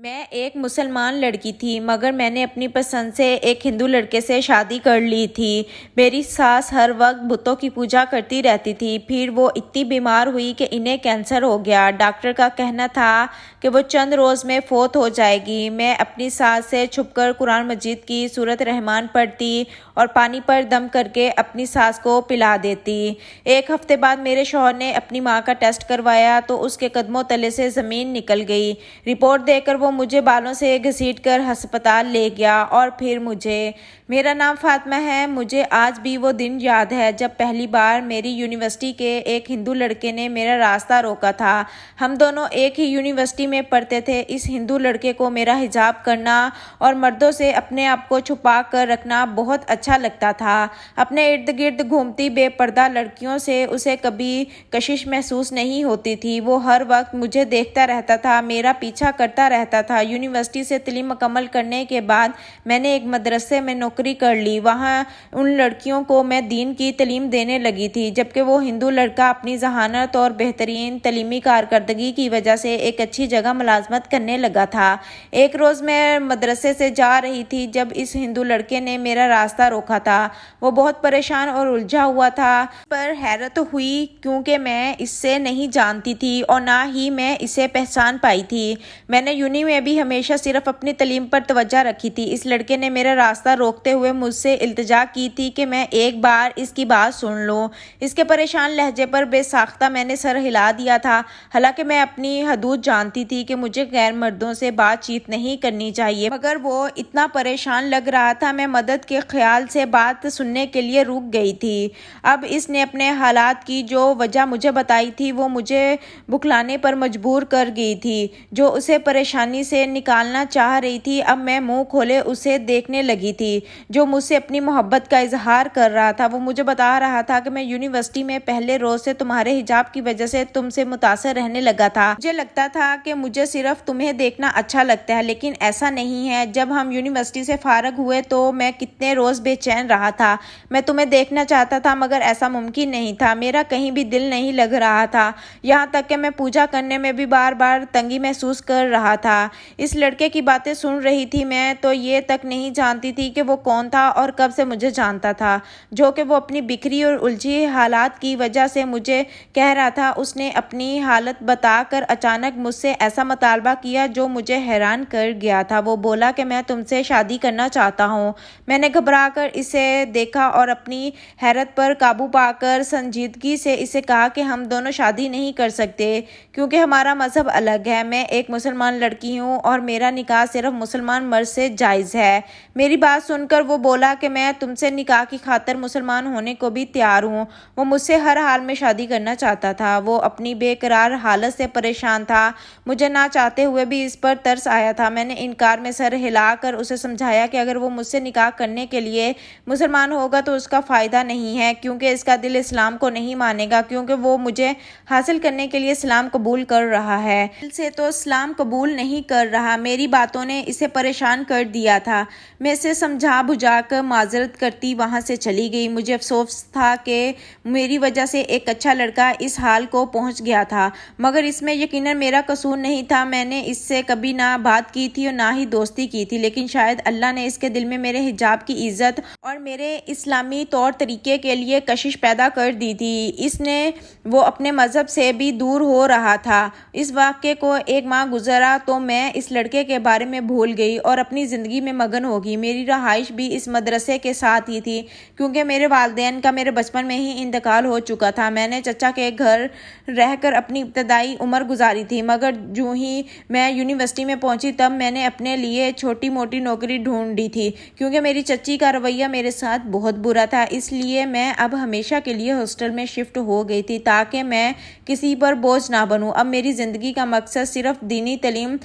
میں ایک مسلمان لڑکی تھی مگر میں نے اپنی پسند سے ایک ہندو لڑکے سے شادی کر لی تھی۔ میری ساس ہر وقت بتوں کی پوجا کرتی رہتی تھی۔ پھر وہ اتنی بیمار ہوئی کہ انہیں کینسر ہو گیا۔ ڈاکٹر کا کہنا تھا کہ وہ چند روز میں فوت ہو جائے گی۔ میں اپنی ساس سے چھپ کر قرآن مجید کی سورۃ رحمان پڑھتی اور پانی پر دم کر کے اپنی ساس کو پلا دیتی۔ ایک ہفتے بعد میرے شوہر نے اپنی ماں کا ٹیسٹ کروایا تو اس کے قدموں تلے سے زمین نکل گئی۔ رپورٹ دے کر وہ مجھے بالوں سے گھسیٹ کر ہسپتال لے گیا اور پھر مجھے۔ میرا نام فاطمہ ہے۔ مجھے آج بھی وہ دن یاد ہے جب پہلی بار میری یونیورسٹی کے ایک ہندو لڑکے نے میرا راستہ روکا تھا۔ ہم دونوں ایک ہی یونیورسٹی میں پڑھتے تھے۔ اس ہندو لڑکے کو میرا حجاب کرنا اور مردوں سے اپنے آپ کو چھپا کر رکھنا بہت اچھا لگتا تھا۔ اپنے ارد گرد گھومتی بے پردہ لڑکیوں سے اسے کبھی کشش محسوس نہیں ہوتی تھی۔ وہ ہر وقت مجھے دیکھتا رہتا تھا، میرا پیچھا کرتا رہتا تھا۔ یونیورسٹی سے تعلیم مکمل کرنے کے بعد میں نے ایک مدرسے میں نوکری کر لی۔ وہاں ان لڑکیوں کو میں دین کی تعلیم دینے لگی تھی، جبکہ وہ ہندو لڑکا اپنی ذہانت اور بہترین تعلیمی کارکردگی کی وجہ سے ایک اچھی جگہ ملازمت کرنے لگا تھا۔ ایک روز میں مدرسے سے جا رہی تھی جب اس ہندو لڑکے نے میرا راستہ روکا تھا۔ وہ بہت پریشان اور الجھا ہوا تھا۔ مجھ پر حیرت ہوئی کیونکہ میں اس سے نہیں جانتی تھی اور نہ ہی میں اسے پہچان پائی تھی۔ میں نے یونی میں بھی ہمیشہ صرف اپنی تعلیم پر توجہ رکھی تھی۔ اس لڑکے نے میرا راستہ روکتے ہوئے مجھ سے التجا کی تھی کہ میں ایک بار اس کی بات سن لوں۔ اس کے پریشان لہجے پر بے ساختہ میں نے سر ہلا دیا تھا، حالانکہ میں اپنی حدود جانتی تھی کہ مجھے غیر مردوں سے بات چیت نہیں کرنی چاہیے، مگر وہ اتنا پریشان لگ رہا تھا میں مدد کے خیال سے بات سننے کے لیے رک گئی تھی۔ اب اس نے اپنے حالات کی جو وجہ مجھے بتائی تھی وہ مجھے بخلانے پر مجبور کر گئی تھی، جو اسے پریشانی سے نکالنا چاہ رہی تھی۔ اب میں منہ کھولے اسے دیکھنے لگی تھی جو مجھ سے اپنی محبت کا اظہار کر رہا تھا۔ وہ مجھے بتا رہا تھا کہ میں یونیورسٹی میں پہلے روز سے تمہارے حجاب کی وجہ سے تم سے متاثر رہنے لگا تھا۔ مجھے لگتا تھا کہ مجھے صرف تمہیں دیکھنا اچھا لگتا ہے، لیکن ایسا نہیں ہے۔ جب ہم یونیورسٹی سے فارغ ہوئے تو میں کتنے روز بے چین رہا تھا۔ میں تمہیں دیکھنا چاہتا تھا مگر ایسا ممکن نہیں تھا۔ میرا کہیں بھی دل نہیں لگ رہا تھا، یہاں تک کہ میں پوجا کرنے میں بھی بار بار تنگی محسوس کر رہا تھا۔ اس لڑکے کی باتیں سن رہی تھی میں تو یہ تک نہیں جانتی تھی کہ وہ کون تھا اور کب سے مجھے جانتا تھا، جو کہ وہ اپنی بکھری اور الجھی حالات کی وجہ سے مجھے کہہ رہا تھا۔ اس نے اپنی حالت بتا کر اچانک مجھ سے ایسا مطالبہ کیا جو مجھے حیران کر گیا تھا۔ وہ بولا کہ میں تم سے شادی کرنا چاہتا ہوں۔ میں نے گھبرا کر اسے دیکھا اور اپنی حیرت پر قابو پا کر سنجیدگی سے اسے کہا کہ ہم دونوں شادی نہیں کر سکتے کیونکہ ہمارا مذہب الگ ہے۔ میں ایک مسلمان لڑکی ہوں اور میرا نکاح صرف مسلمان مرد سے جائز ہے۔ میری بات سن کر وہ بولا کہ میں تم سے نکاح کی خاطر مسلمان ہونے کو بھی تیار ہوں۔ وہ مجھ سے ہر حال میں شادی کرنا چاہتا تھا۔ وہ اپنی بے قرار حالت سے پریشان تھا۔ مجھے نہ چاہتے ہوئے بھی اس پر ترس آیا تھا۔ میں نے انکار میں سر ہلا کر اسے سمجھایا کہ اگر وہ مجھ سے نکاح کرنے کے لیے مسلمان ہوگا تو اس کا فائدہ نہیں ہے، کیونکہ اس کا دل اسلام کو نہیں مانے گا، کیونکہ وہ مجھے حاصل کرنے کے لیے اسلام قبول کر رہا ہے، دل سے تو اسلام قبول نہیں کر رہا۔ میری باتوں نے اسے پریشان کر دیا تھا۔ میں اسے سمجھا بجھا کر معذرت کرتی وہاں سے چلی گئی۔ مجھے افسوس تھا کہ میری وجہ سے ایک اچھا لڑکا اس حال کو پہنچ گیا تھا، مگر اس میں یقیناً میرا قصور نہیں تھا۔ میں نے اس سے کبھی نہ بات کی تھی اور نہ ہی دوستی کی تھی، لیکن شاید اللہ نے اس کے دل میں میرے حجاب کی عزت اور میرے اسلامی طور طریقے کے لیے کشش پیدا کر دی تھی۔ اس نے وہ اپنے مذہب سے بھی دور ہو رہا تھا۔ اس واقعے کو ایک ماہ گزرا تو میں اس لڑکے کے بارے میں بھول گئی اور اپنی زندگی میں مگن ہو گئی۔ میری رہائش بھی اس مدرسے کے ساتھ ہی تھی کیونکہ میرے والدین کا میرے بچپن میں ہی انتقال ہو چکا تھا۔ میں نے چچا کے گھر رہ کر اپنی ابتدائی عمر گزاری تھی، مگر جوں ہی میں یونیورسٹی میں پہنچی تب میں نے اپنے لیے چھوٹی موٹی نوکری ڈھونڈی تھی، کیونکہ میری چچی کا رویہ میرے ساتھ بہت برا تھا۔ اس لیے میں اب ہمیشہ کے لیے ہاسٹل میں شفٹ ہو گئی تھی تاکہ میں کسی پر بوجھ نہ بنوں۔ اب میری زندگی کا مقصد صرف دینی تعلیم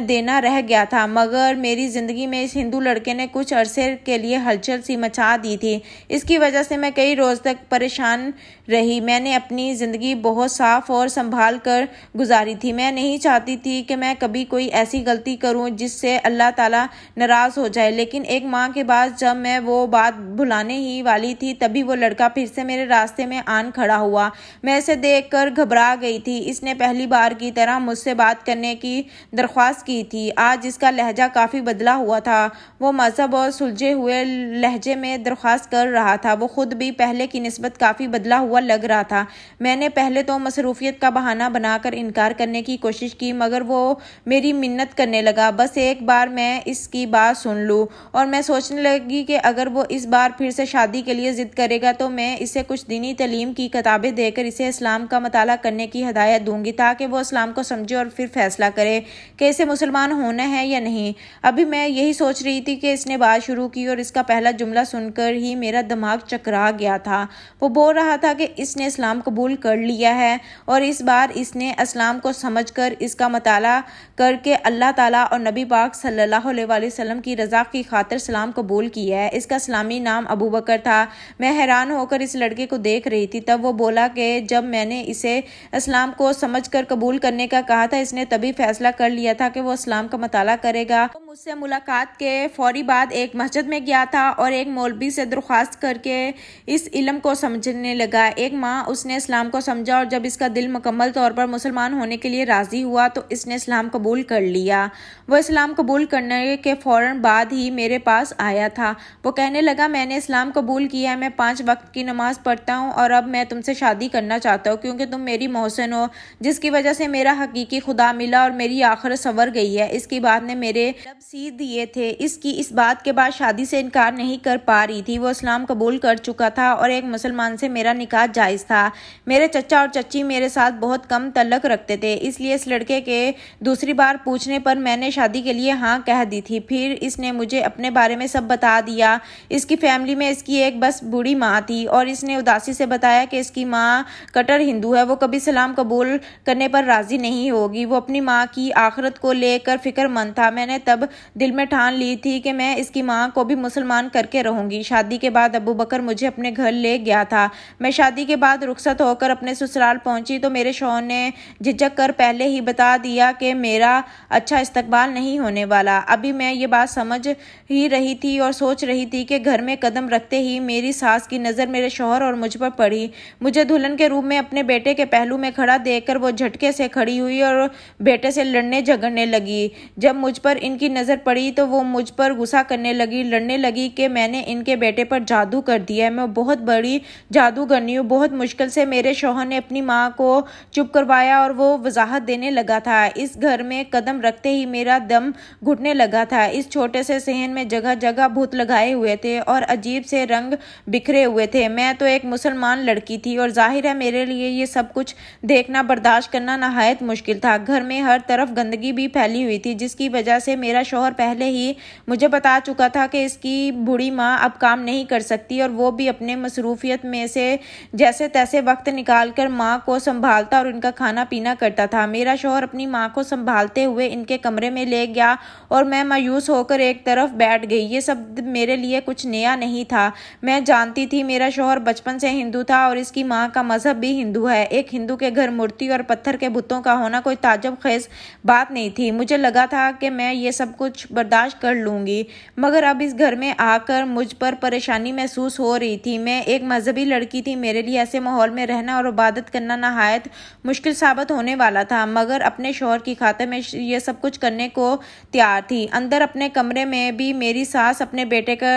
دینا رہ گیا تھا، مگر میری زندگی میں اس ہندو لڑکے نے کچھ عرصے کے لیے ہلچل سی مچا دی تھی۔ اس کی وجہ سے میں کئی روز تک پریشان رہی۔ میں نے اپنی زندگی بہت صاف اور سنبھال کر گزاری تھی۔ میں نہیں چاہتی تھی کہ میں کبھی کوئی ایسی غلطی کروں جس سے اللہ تعالیٰ ناراض ہو جائے، لیکن ایک ماہ کے بعد جب میں وہ بات بھلانے ہی والی تھی تبھی وہ لڑکا پھر سے میرے راستے میں آن کھڑا ہوا۔ میں اسے دیکھ کر گھبرا گئی تھی۔ اس نے پہلی بار کی طرح مجھ سے بات کرنے کی درخواست درخواست کی تھی۔ آج اس کا لہجہ کافی بدلا ہوا تھا، وہ مذہب اور سلجھے ہوئے لہجے میں درخواست کر رہا تھا۔ وہ خود بھی پہلے کی نسبت کافی بدلا ہوا لگ رہا تھا۔ میں نے پہلے تو مصروفیت کا بہانہ بنا کر انکار کرنے کی کوشش کی، مگر وہ میری منت کرنے لگا، بس ایک بار میں اس کی بات سن لوں، اور میں سوچنے لگی کہ اگر وہ اس بار پھر سے شادی کے لیے ضد کرے گا تو میں اسے کچھ دینی تعلیم کی کتابیں دے کر اسے اسلام کا مطالعہ کرنے کی ہدایت دوں گی، تاکہ وہ اسلام کو سمجھے اور پھر فیصلہ کرے کہ اسے مسلمان ہونا ہے یا نہیں۔ ابھی میں یہی سوچ رہی تھی کہ اس نے بات شروع کی، اور اس کا پہلا جملہ سن کر ہی میرا دماغ چکرا گیا تھا۔ وہ بول رہا تھا کہ اس نے اسلام قبول کر لیا ہے، اور اس بار اس نے اسلام کو سمجھ کر اس کا مطالعہ کر کے اللہ تعالیٰ اور نبی پاک صلی اللہ علیہ وسلم کی رضا کی خاطر اسلام قبول کیا ہے۔ اس کا اسلامی نام ابو بکر تھا۔ میں حیران ہو کر اس لڑکے کو دیکھ رہی تھی۔ تب وہ بولا کہ جب میں نے اسے اسلام کو سمجھ کر قبول کرنے کا کہا تھا، اس نے تبھی فیصلہ کر لیا تھا کہ وہ اسلام کا مطالعہ کرے گا۔ وہ مجھ سے ملاقات کے فوری بعد ایک مسجد میں گیا تھا اور ایک مولوی سے درخواست کر کے اس علم کو سمجھنے لگا۔ ایک ماہ اس نے اسلام کو سمجھا، اور جب اس کا دل مکمل طور پر مسلمان ہونے کے لیے راضی ہوا تو اس نے اسلام قبول کر لیا۔ وہ اسلام قبول کرنے کے فوراً بعد ہی میرے پاس آیا تھا۔ وہ کہنے لگا، میں نے اسلام قبول کیا ہے، میں 5 وقت کی نماز پڑھتا ہوں، اور اب میں تم سے شادی کرنا چاہتا ہوں، کیونکہ تم میری محسن ہو، جس کی وجہ سے میرا حقیقی خدا ملا اور میری آخرت سنور گئی ہے۔ اس کی بات نے میرے لب سی دیے تھے۔ اس کی اس بات کے بعد شادی سے انکار نہیں کر پا رہی تھی۔ وہ اسلام قبول کر چکا تھا اور ایک مسلمان سے میرا نکاح جائز تھا۔ میرے چچا اور چچی میرے ساتھ بہت کم تعلق رکھتے تھے، اس لیے اس لڑکے کے دوسری بار پوچھنے پر میں نے شادی کے لیے ہاں کہہ دی تھی۔ پھر اس نے مجھے اپنے بارے میں سب بتا دیا۔ اس کی فیملی میں اس کی ایک بس بوڑھی ماں تھی، اور اس نے اداسی سے بتایا کہ اس کی ماں کٹر ہندو ہے، وہ کبھی اسلام قبول کرنے پر راضی نہیں ہوگی۔ وہ اپنی ماں کی آخرت کو لے کر فکر مند تھا۔ میں نے تب دل میں ٹھان لی تھی کہ میں اس کی ماں کو بھی مسلمان کر کے رہوں گی۔ شادی کے بعد ابو بکر مجھے اپنے گھر لے گیا تھا۔ میں شادی کے بعد رخصت ہو کر اپنے سسرال پہنچی تو میرے شوہر نے جھجک کر پہلے ہی بتا دیا کہ میرا اچھا استقبال نہیں ہونے والا۔ ابھی میں یہ بات سمجھ ہی رہی تھی اور سوچ رہی تھی کہ گھر میں قدم رکھتے ہی میری ساس کی نظر میرے شوہر اور مجھ پر پڑی۔ مجھے دلہن کے روپ میں اپنے بیٹے کے پہلو میں کھڑا دیکھ کر وہ جھٹکے سے کھڑی ہوئی اور بیٹے سے لڑنے جھگڑنے لگی۔ جب مجھ پر ان کی نظر پڑی تو وہ مجھ پر غصہ کرنے لگی، لڑنے لگی کہ میں نے ان کے بیٹے پر جادو کر دیا ہے، میں بہت بڑی جادوگرنی ہوں۔ بہت مشکل سے میرے شوہر نے اپنی ماں کو چپ کروایا اور وہ وضاحت دینے لگا تھا۔ اس گھر میں قدم رکھتے ہی میرا دم گھٹنے لگا تھا۔ اس چھوٹے سے صحن میں جگہ جگہ بھوت لگائے ہوئے تھے اور عجیب سے رنگ بکھرے ہوئے تھے۔ میں تو ایک مسلمان لڑکی تھی اور ظاہر ہے میرے لیے یہ سب کچھ دیکھنا برداشت کرنا نہایت مشکل تھا۔ گھر میں ہر طرف گندگی بھی پھیلی ہوئی تھی، جس کی وجہ سے میرا شوہر پہلے ہی مجھے بتا چکا تھا کہ اس کی بوڑھی ماں اب کام نہیں کر سکتی، اور وہ بھی اپنے مصروفیت میں سے جیسے تیسے وقت نکال کر ماں کو سنبھالتا اور ان کا کھانا پینا کرتا تھا۔ میرا شوہر اپنی ماں کو سنبھالتے ہوئے ان کے کمرے میں لے گیا اور میں مایوس ہو کر ایک طرف بیٹھ گئی۔ یہ سب میرے لیے کچھ نیا نہیں تھا۔ میں جانتی تھی میرا شوہر بچپن سے ہندو تھا اور اس کی ماں کا مذہب بھی ہندو ہے۔ ایک ہندو کے گھر مورتی اور پتھر کے بتوں کا ہونا کوئی تعجب خیز بات نہیں تھی۔ مجھے لگا تھا کہ میں یہ سب کچھ برداشت کر لوں گی، مگر اب اس گھر میں آ کر مجھ پر پریشانی محسوس ہو رہی تھی۔ میں ایک مذہبی لڑکی تھی، میرے لیے ایسے ماحول میں رہنا اور عبادت کرنا نہایت مشکل ثابت ہونے والا تھا، مگر اپنے شوہر کی خاطر میں یہ سب کچھ کرنے کو تیار تھی۔ اندر اپنے کمرے میں بھی میری ساس اپنے بیٹے کا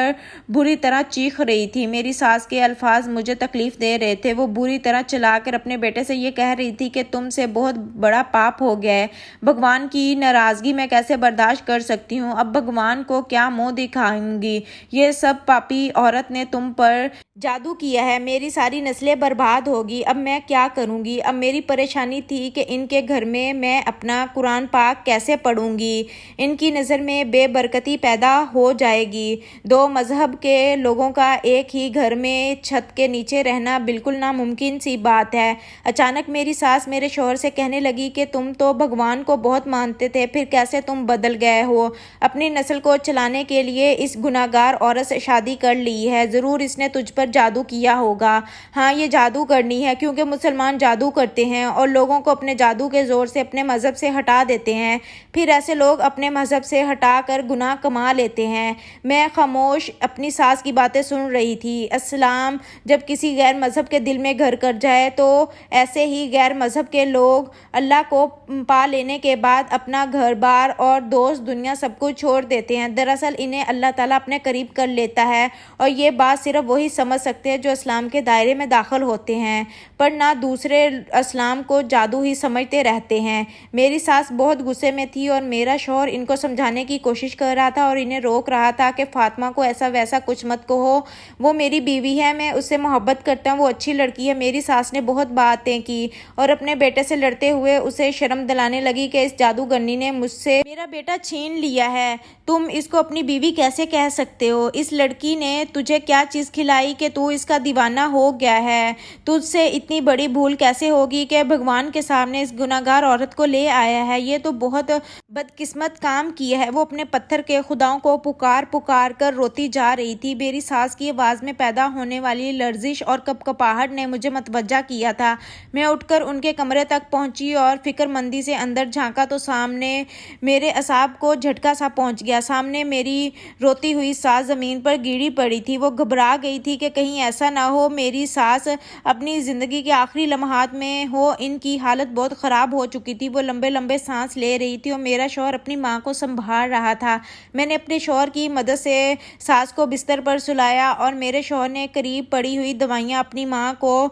بری طرح چیخ رہی تھی۔ میری ساس کے الفاظ مجھے تکلیف دے رہے تھے۔ وہ بری طرح چلا کر اپنے بیٹے سے یہ کہہ رہی تھی کہ تم سے بہت بڑا پاپ ہو گیا ہے، بھگوان کی ناراضگی میں کیسے برداشت کر سکتی ہوں، اب بھگوان کو کیا منہ دکھاؤں گی، یہ سب پاپی عورت نے تم پر جادو کیا ہے، میری ساری نسلیں برباد ہوگی، اب میں کیا کروں گی۔ اب میری پریشانی تھی کہ ان کے گھر میں اپنا قرآن پاک کیسے پڑھوں گی، ان کی نظر میں بے برکتی پیدا ہو جائے گی۔ 2 مذہب کے لوگوں کا ایک ہی گھر میں چھت کے نیچے رہنا بالکل ناممکن سی بات ہے۔ اچانک میری ساس میرے شوہر سے کہنے لگی کہ تم تو بھگوان کو بہت مانتے تھے، پھر کیسے تم بدل گئے ہو، اپنی نسل کو چلانے کے لیے اس گناہگار عورت سے شادی کر لی ہے، ضرور اس نے تجھ پر پر جادو کیا ہوگا۔ ہاں، یہ جادو کرنی ہے، کیونکہ مسلمان جادو کرتے ہیں اور لوگوں کو اپنے جادو کے زور سے اپنے مذہب سے ہٹا دیتے ہیں، پھر ایسے لوگ اپنے مذہب سے ہٹا کر گناہ کما لیتے ہیں۔ میں خاموش اپنی ساس کی باتیں سن رہی تھی۔ اسلام جب کسی غیر مذہب کے دل میں گھر کر جائے تو ایسے ہی غیر مذہب کے لوگ اللہ کو پا لینے کے بعد اپنا گھر بار اور دوست دنیا سب کچھ چھوڑ دیتے ہیں۔ دراصل انہیں اللہ تعالیٰ اپنے قریب کر لیتا ہے، اور یہ بات صرف وہی سمجھ سکتے ہیں جو اسلام کے دائرے میں داخل ہوتے ہیں، پر نہ دوسرے اسلام کو جادو ہی سمجھتے رہتے ہیں۔ میری ساس بہت غصے میں تھی اور میرا شوہر ان کو سمجھانے کی کوشش کر رہا تھا اور انہیں روک رہا تھا کہ فاطمہ کو ایسا ویسا کچھ مت کہو، وہ میری بیوی ہے، میں اس سے محبت کرتا ہوں، وہ اچھی لڑکی ہے۔ میری ساس نے بہت باتیں کی اور اپنے بیٹے سے لڑتے ہوئے اسے شرم دلانے لگی کہ اس جادوگرنی نے مجھ سے میرا بیٹا چھین لیا ہے، تم اس کو اپنی بیوی کیسے کہہ سکتے ہو؟ اس لڑکی نے تجھے کیا چیز کھلائی کہ تو اس کا دیوانہ ہو گیا ہے؟ تجھ سے اتنی بڑی بھول کیسے ہوگی کہ بھگوان کے سامنے اس گناہگار عورت کو لے آیا ہے؟ یہ تو بہت بدقسمت کام کیا ہے۔ وہ اپنے پتھر کے خداؤں کو پکار پکار کر روتی جا رہی تھی۔ میری ساس کی آواز میں پیدا ہونے والی لرزش اور کپکپاہٹ نے مجھے متوجہ کیا تھا۔ میں اٹھ کر ان کے کمرے تک پہنچی اور فکر مندی سے اندر جھانکا تو سامنے میرے اعصاب کو جھٹکا سا پہنچ گیا۔ سامنے میری روتی ہوئی ساس زمین پر گری پڑی تھی۔ وہ گھبرا گئی تھی کہ کہیں ایسا نہ ہو میری ساس اپنی زندگی کے آخری لمحات میں ہو۔ ان کی حالت بہت خراب ہو چکی تھی، وہ لمبے لمبے سانس لے رہی تھی اور میرا شوہر اپنی ماں کو سنبھال رہا تھا۔ میں نے اپنے شوہر کی مدد سے ساس کو بستر پر سلایا اور میرے شوہر نے قریب پڑی ہوئی دوائیاں اپنی ماں کو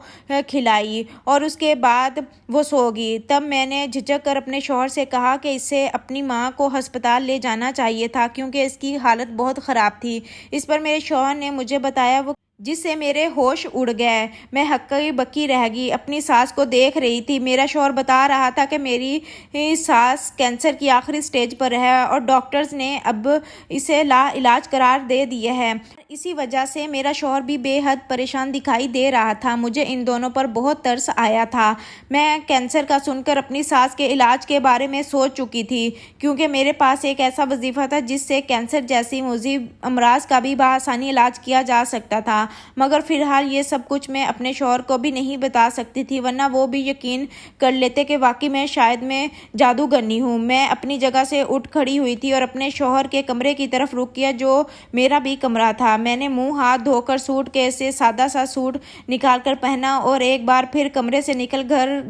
کھلائی اور اس کے بعد وہ سو گئی۔ تب میں نے جھجک کر اپنے شوہر سے کہا کہ اسے اپنی ماں کو ہسپتال لے جانا چاہیے تھا، کیونکہ اس کی حالت بہت خراب تھی۔ اس پر میرے شوہر نے مجھے بتایا، وہ جس سے میرے ہوش اڑ گئے۔ میں ہکی بکی رہ گئی، اپنی ساس کو دیکھ رہی تھی۔ میرا شوہر بتا رہا تھا کہ میری ساس کینسر کی آخری سٹیج پر ہے اور ڈاکٹرز نے اب اسے لا علاج قرار دے دیا ہے۔ اسی وجہ سے میرا شوہر بھی بے حد پریشان دکھائی دے رہا تھا۔ مجھے ان دونوں پر بہت ترس آیا تھا۔ میں کینسر کا سن کر اپنی ساس کے علاج کے بارے میں سوچ چکی تھی، کیونکہ میرے پاس ایک ایسا وظیفہ تھا جس سے کینسر جیسی مزید امراض کا بھی بآسانی علاج کیا جا سکتا تھا، مگر فی الحال یہ سب کچھ میں اپنے شوہر کو بھی نہیں بتا سکتی تھی، ورنہ وہ بھی یقین کر لیتے کہ واقعی میں شاید میں جادوگرنی ہوں۔ میں اپنی جگہ سے اٹھ کھڑی ہوئی تھی اور اپنے شوہر کے کمرے کی طرف رخ کیا، جو میرا بھی کمرہ تھا۔ میں نے منہ ہاتھ دھو کر سوٹ کیس سے سادہ سا سوٹ نکال کر پہنا اور ایک بار پھر کمرے سے نکل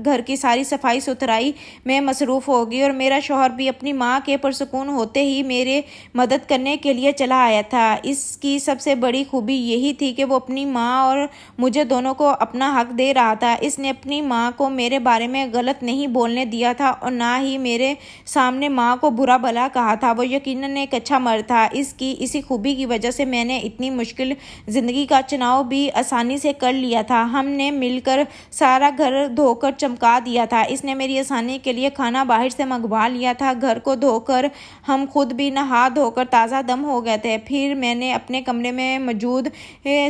گھر کی ساری صفائی ستھرائی میں مصروف ہو گئی، اور میرا شوہر بھی اپنی ماں کے پرسکون ہوتے ہی میرے مدد کرنے کے لیے چلا آیا تھا۔ اس کی سب سے بڑی خوبی یہی تھی کہ وہ اپنی ماں اور مجھے دونوں کو اپنا حق دے رہا تھا۔ اس نے اپنی ماں کو میرے بارے میں غلط نہیں بولنے دیا تھا اور نہ ہی میرے سامنے ماں کو برا بھلا کہا تھا۔ وہ یقیناً ایک اچھا مرد تھا۔ اسی خوبی کی وجہ سے میں نے اتنی مشکل زندگی کا چناؤ بھی آسانی سے کر لیا تھا۔ ہم نے مل کر سارا گھر دھو کر چمکا دیا تھا۔ اس نے میری آسانی کے لیے کھانا باہر سے منگوا لیا تھا۔ گھر کو دھو کر ہم خود بھی نہا دھو کر تازہ دم ہو گئے تھے۔ پھر میں نے اپنے کمرے میں موجود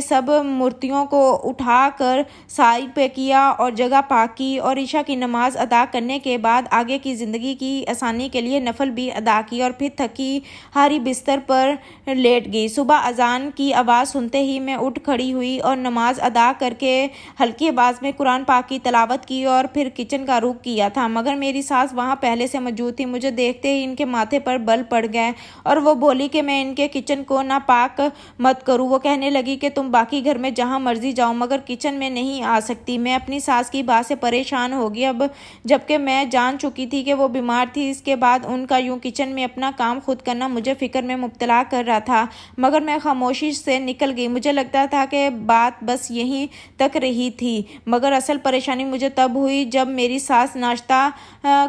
سب مورتیوں کو اٹھا کر سائڈ پہ کیا اور جگہ پاک کی، اور عشاء کی نماز ادا کرنے کے بعد آگے کی زندگی کی آسانی کے لیے نفل بھی ادا کی اور پھر تھکی ہاری بستر پر لیٹ گئی۔ صبح اذان کی آواز سنتے ہی میں اٹھ کھڑی ہوئی اور نماز ادا کر کے ہلکی آواز میں قرآن پاک کی تلاوت کی اور پھر کچن کا رخ کیا تھا، مگر میری ساس وہاں پہلے سے موجود تھی۔ مجھے دیکھتے ہی ان کے ماتھے پر بل پڑ گئے اور وہ بولی کہ میں ان کے کچن کو ناپاک مت کروں۔ وہ کہنے لگی کہ تم باقی گھر میں جہاں مرضی جاؤ، مگر کچن میں نہیں آ سکتی۔ میں اپنی ساس کی بات سے پریشان ہو گئی، اب جبکہ میں جان چکی تھی کہ وہ بیمار تھی۔ اس کے بعد ان کا یوں کچن میں اپنا کام خود کرنا مجھے فکر میں مبتلا کر رہا تھا، مگر میں خاموشی سے نکل گئی۔ مجھے لگتا تھا کہ بات بس یہیں تک رہی تھی، مگر اصل پریشانی مجھے تب ہوئی جب میری ساس ناشتہ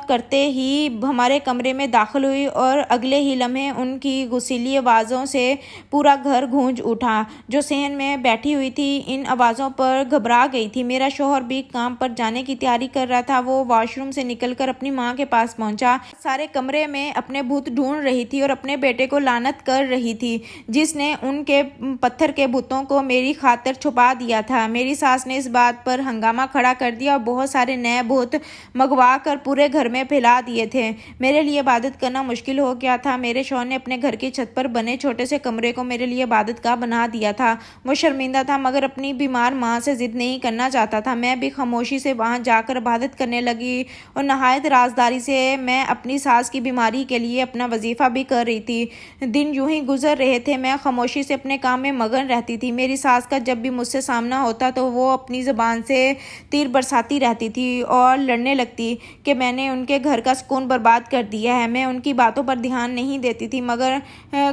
کرتے ہی ہمارے کمرے میں داخل ہوئی اور اگلے ہی لمحے ان کی غصیلی آوازوں سے پورا گھر گونج اٹھا۔ جو صحن میں بیٹھی ہوئی تھی ان آوازوں پر گھبرا گئی تھی۔ میرا شوہر بھی کام پر جانے کی تیاری کر رہا تھا۔ وہ واش روم سے نکل کر اپنی ماں کے پاس پہنچا، سارے کمرے میں اپنے بت ڈھونڈ رہی تھی اور اپنے بیٹے کو لعنت کر رہی تھی جس نے ان کے پتھر کے بتوں کو میری خاطر چھپا دیا تھا۔ میری ساس نے اس بات پر ہنگامہ کھڑا کر دیا اور بہت سارے نئے بت منگوا کر پورے گھر میں پھیلا دیے تھے۔ میرے لیے عبادت کرنا مشکل ہو گیا تھا۔ میرے شوہر نے اپنے گھر کی چھت پر بنے چھوٹے سے کمرے کو میرے لیے عبادت گاہ بنا دیا تھا۔ وہ شرمندہ تھا مگر اپنی بیمار ماں سے ضد نہیں کرنا چاہتا تھا۔ میں بھی خاموشی سے وہاں جا کر عبادت کرنے لگی اور نہایت رازداری سے میں اپنی ساس کی بیماری کے لیے اپنا وظیفہ بھی کر رہی تھی۔ دن یوں ہی گزر رہے تھے، میں خاموشی سے اپنے کام میں مگن رہتی تھی۔ میری ساس کا جب بھی مجھ سے سامنا ہوتا تو وہ اپنی زبان سے تیر برساتی رہتی تھی اور لڑنے لگتی کہ میں نے ان کے گھر کا سکون برباد کر دیا ہے۔ میں ان کی باتوں پر دھیان نہیں دیتی تھی مگر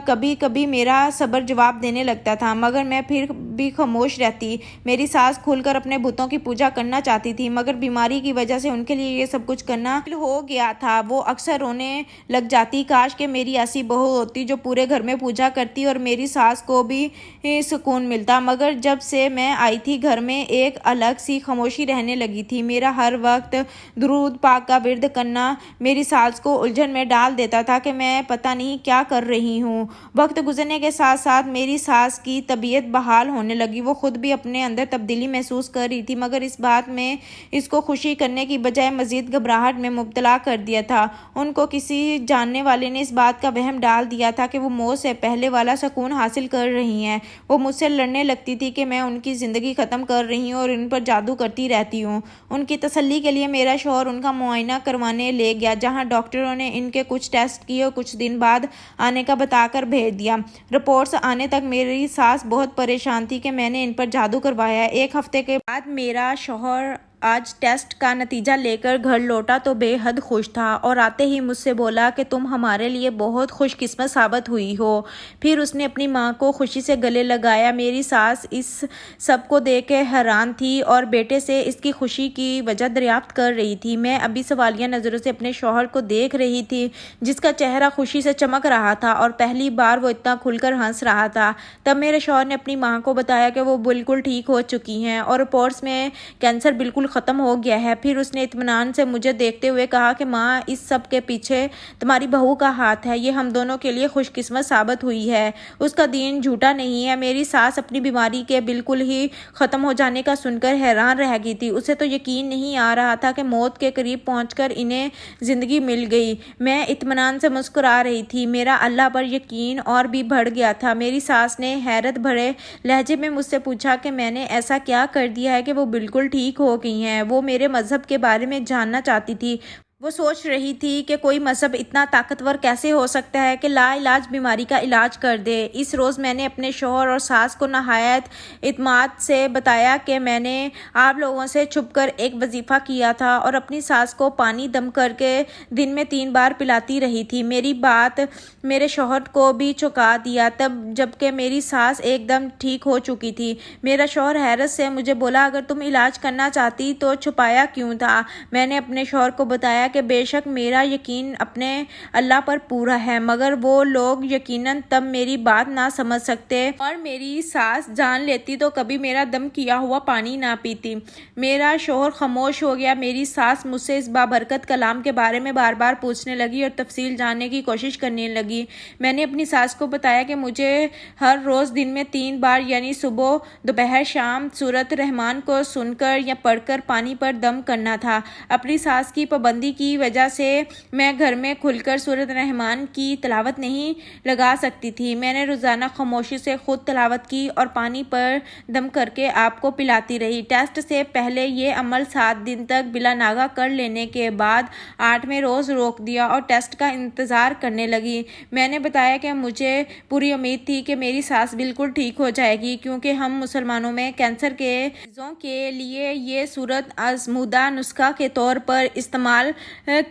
کبھی کبھی میرا صبر جواب دینے لگتا تھا، مگر میں پھر بھی خاموش رہتی۔ میری ساس کھل کر اپنے بتوں کی پوجا کرنا چاہتی تھی مگر بیماری کی وجہ سے ان کے لیے یہ سب کچھ کرنا ہو گیا تھا۔ وہ اکثر رونے لگ جاتی، کاش کہ میری ایسی بہو ہوتی جو پورے گھر میں پوجا کرتی اور میری ساس کو بھی سکون ملتا، مگر جب سے میں آئی تھی گھر میں ایک الگ سی خاموشی رہنے لگی تھی۔ میرا ہر وقت درود پاک کا ورد کرنا میری ساس کو الجھن میں ڈال دیتا تھا کہ میں پتہ نہیں کیا کر رہی ہوں۔ وقت گزرنے کے ساتھ ساتھ میری ساس کی طبیعت بحال ہونے لگی۔ وہ خود بھی اپنے اندر تبدیلی محسوس کر رہی تھی مگر اس بات میں اس کو خوشی کرنے کی بجائے مزید گھبراہٹ میں مبتلا کر دیا تھا۔ ان کو کسی جاننے والے نے اس بات کا وہم ڈال دیا تھا کہ وہ موت سے پہلے والا سکون حاصل کر رہی ہیں۔ وہ مجھ سے لڑنے لگتی تھی کہ میں ان کی زندگی ختم کر رہی ہوں اور ان پر جادو کرتی رہتی ہوں۔ ان کی تسلی کے لیے میرا شوہر ان کا معائنہ کروانے لے گیا جہاں ڈاکٹروں نے ان کے کچھ ٹیسٹ کیے اور کچھ دن بعد آنے کا بتا کر بھیج دیا۔ رپورٹس آنے تک میری ساس بہت پریشان تھی کہ میں نے ان پر جادو کروایا ہے۔ ایک ہفتے کے بعد میرا شوہر آج ٹیسٹ کا نتیجہ لے کر گھر لوٹا تو بے حد خوش تھا اور آتے ہی مجھ سے بولا کہ تم ہمارے لیے بہت خوش قسمت ثابت ہوئی ہو۔ پھر اس نے اپنی ماں کو خوشی سے گلے لگایا۔ میری ساس اس سب کو دیکھ کے حیران تھی اور بیٹے سے اس کی خوشی کی وجہ دریافت کر رہی تھی۔ میں ابھی سوالیہ نظروں سے اپنے شوہر کو دیکھ رہی تھی جس کا چہرہ خوشی سے چمک رہا تھا اور پہلی بار وہ اتنا کھل کر ہنس رہا تھا۔ تب میرے شوہر نے اپنی ماں کو بتایا کہ وہ بالکل ٹھیک ہو چکی ہیں اور رپورٹس میں کینسر بالکل ختم ہو گیا ہے۔ پھر اس نے اطمینان سے مجھے دیکھتے ہوئے کہا کہ ماں، اس سب کے پیچھے تمہاری بہو کا ہاتھ ہے، یہ ہم دونوں کے لیے خوش قسمت ثابت ہوئی ہے، اس کا دین جھوٹا نہیں ہے۔ میری ساس اپنی بیماری کے بالکل ہی ختم ہو جانے کا سن کر حیران رہ گئی تھی۔ اسے تو یقین نہیں آ رہا تھا کہ موت کے قریب پہنچ کر انہیں زندگی مل گئی۔ میں اطمینان سے مسکرا رہی تھی، میرا اللہ پر یقین اور بھی بڑھ گیا تھا۔ میری ساس نے حیرت بھرے لہجے میں مجھ سے پوچھا کہ میں نے ایسا کیا کر دیا ہے کہ وہ بالکل ٹھیک ہو گئی ہیں۔ وہ میرے مذہب کے بارے میں جاننا چاہتی تھی۔ وہ سوچ رہی تھی کہ کوئی مذہب اتنا طاقتور کیسے ہو سکتا ہے کہ لا علاج بیماری کا علاج کر دے۔ اس روز میں نے اپنے شوہر اور ساس کو نہایت اعتماد سے بتایا کہ میں نے آپ لوگوں سے چھپ کر ایک وظیفہ کیا تھا اور اپنی ساس کو پانی دم کر کے دن میں 3 بار پلاتی رہی تھی۔ میری بات میرے شوہر کو بھی چونکا دیا تب جبکہ میری ساس ایک دم ٹھیک ہو چکی تھی۔ میرا شوہر حیرت سے مجھے بولا، اگر تم علاج کرنا چاہتی تو چھپایا کیوں تھا؟ میں نے اپنے شوہر کو بتایا کہ بے شک میرا یقین اپنے اللہ پر پورا ہے مگر وہ لوگ یقیناً تب میری بات نہ سمجھ سکتے اور میری ساس جان لیتی تو کبھی میرا دم کیا ہوا پانی نہ پیتی۔ میرا شوہر خاموش ہو گیا۔ میری ساس مجھ سے اس بابرکت کلام کے بارے میں بار بار پوچھنے لگی اور تفصیل جاننے کی کوشش کرنے لگی۔ میں نے اپنی ساس کو بتایا کہ مجھے ہر روز دن میں 3 بار یعنی صبح، دوپہر، شام سورۃ الرحمن کو سن کر یا پڑھ کر پانی پر دم کرنا تھا۔ اپنی ساس کی پابندی کی وجہ سے میں گھر میں کھل کر سورۃ الرحمن کی تلاوت نہیں لگا سکتی تھی۔ میں نے روزانہ خاموشی سے خود تلاوت کی اور پانی پر دم کر کے آپ کو پلاتی رہی۔ ٹیسٹ سے پہلے یہ عمل 7 دن تک بلا ناغہ کر لینے کے بعد 8ویں روز روک دیا اور ٹیسٹ کا انتظار کرنے لگی۔ میں نے بتایا کہ مجھے پوری امید تھی کہ میری ساس بالکل ٹھیک ہو جائے گی کیونکہ ہم مسلمانوں میں کینسر کے مریضوں کے لیے یہ سورت آزمودہ نسخہ کے طور پر استعمال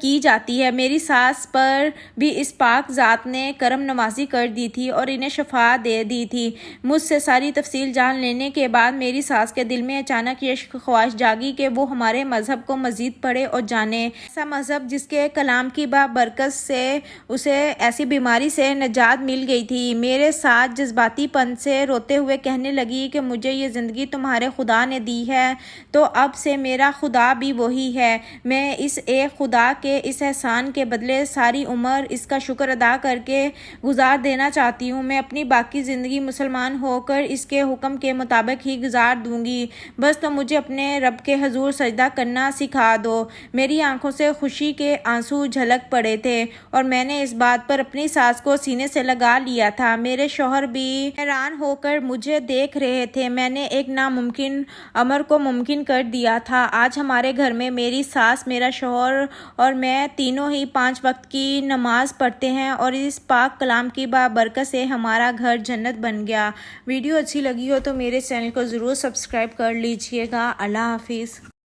کی جاتی ہے۔ میری ساس پر بھی اس پاک ذات نے کرم نوازی کر دی تھی اور انہیں شفا دے دی تھی۔ مجھ سے ساری تفصیل جان لینے کے بعد میری ساس کے دل میں اچانک یہ خواہش جاگی کہ وہ ہمارے مذہب کو مزید پڑھے اور جانے، ایسا مذہب جس کے کلام کی بابرکت سے اسے ایسی بیماری سے نجات مل گئی تھی۔ میرے ساتھ جذباتی پن سے روتے ہوئے کہنے لگی کہ مجھے یہ زندگی تمہارے خدا نے دی ہے تو اب سے میرا خدا بھی وہی ہے۔ میں اس ایک خدا خدا کے اس احسان کے بدلے ساری عمر اس کا شکر ادا کر کے گزار دینا چاہتی ہوں۔ میں اپنی باقی زندگی مسلمان ہو کر اس کے حکم کے مطابق ہی گزار دوں گی۔ بس تم مجھے اپنے رب کے حضور سجدہ کرنا سکھا دو۔ میری آنکھوں سے خوشی کے آنسو جھلک پڑے تھے اور میں نے اس بات پر اپنی ساس کو سینے سے لگا لیا تھا۔ میرے شوہر بھی حیران ہو کر مجھے دیکھ رہے تھے۔ میں نے ایک ناممکن امر کو ممکن کر دیا تھا۔ آج ہمارے گھر میں میری ساس، میرا شوہر اور میں تینوں ہی 5 وقت کی نماز پڑھتے ہیں اور اس پاک کلام کی بابرکت سے ہمارا گھر جنت بن گیا۔ ویڈیو اچھی لگی ہو تو میرے چینل کو ضرور سبسکرائب کر لیجئے گا۔ اللہ حافظ۔